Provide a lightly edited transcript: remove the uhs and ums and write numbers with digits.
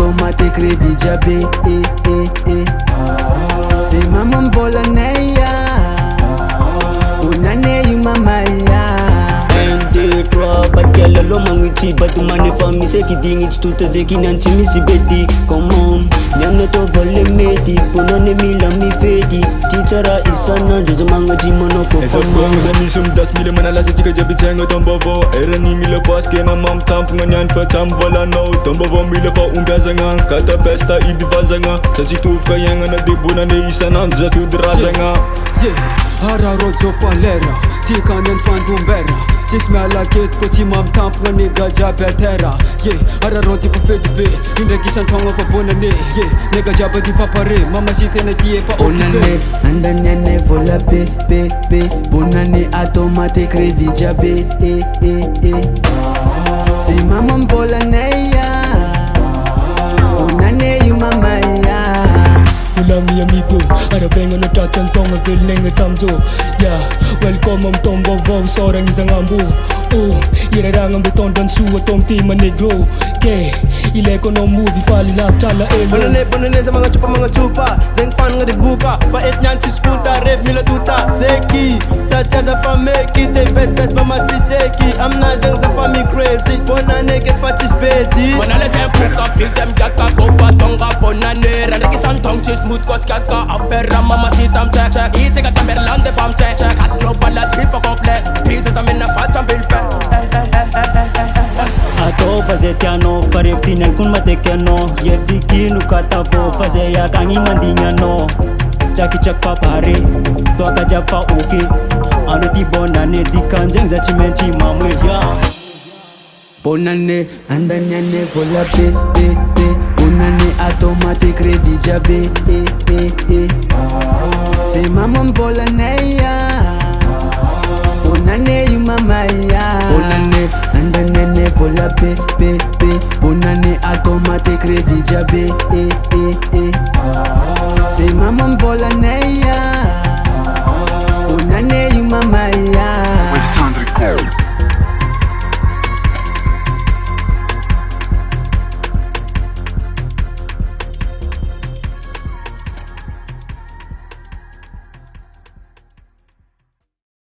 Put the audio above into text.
automatique revija be c'est maman Bonne Année Bonne Année mamaya 1, 2, 3, batkela lo mangiti batumane fami seki dingit tuta zeki nanti misi beti come on nyana to volle meti ponone mila mi feti tichara isana jojo mangati monoko famo zani sum das mile manala se chika jabi chenga tombovo era ni mile paske na mam tamp nganyan fa cham vola no tombovo mile fa umbezanga kata pesta idvazanga sasi tufka yanga na de Bonne Année isana zatu drazanga Hara rojo falera tika nen fandumbera Chicks me la ket ko chi mam tamp ngani gaja betera hara roti fa fedi be inda kisan tongo fa Bonne Année nega jaba di fa pare mama site na tie fa Bonne Année andanyane vola be Bonne Année automatique revija be c'est maman Bonne Année Bonne Année mamaya Ulami amigo, ada pengen lo tatan tonga feel nenga tamzo. Welcome tombo vau seorang isang ambu. Ira rangan beton dan suwa tong tima negro. Ile kono movie fali laf chala elo. Bonne Année sa mga chupa Zeng fan nga dibuka Fa et nyan si skuta Rev mila tuta Zeki Sa chaza fame ki Te best mama si teki Amna zeng sa fami crazy Bonne Année get fachis beti Bonne Année zeng puka Pilsem gaka Kofa tonga Bonne Année Randeki san tong chis Mood coach kaka Apera mama si tam check Ite ka Tamerlan de fam check Kat global la tripa complet Pilsem sa minna fat sam bilpe ato fazetiano fareftinan kun matekiano yesikinu katavo fazeya kangi mandinyano chaki chak fa pare to akaja fa oke anu di Bonne Année di kanjeng za chimenchi mamwe Bonne Année andanyane vola be Bonne Année automatique revija be c'est maman Bonne Année Bonne Année mamaya Bonne Année andanyane vola be Bonne Année automatique revija be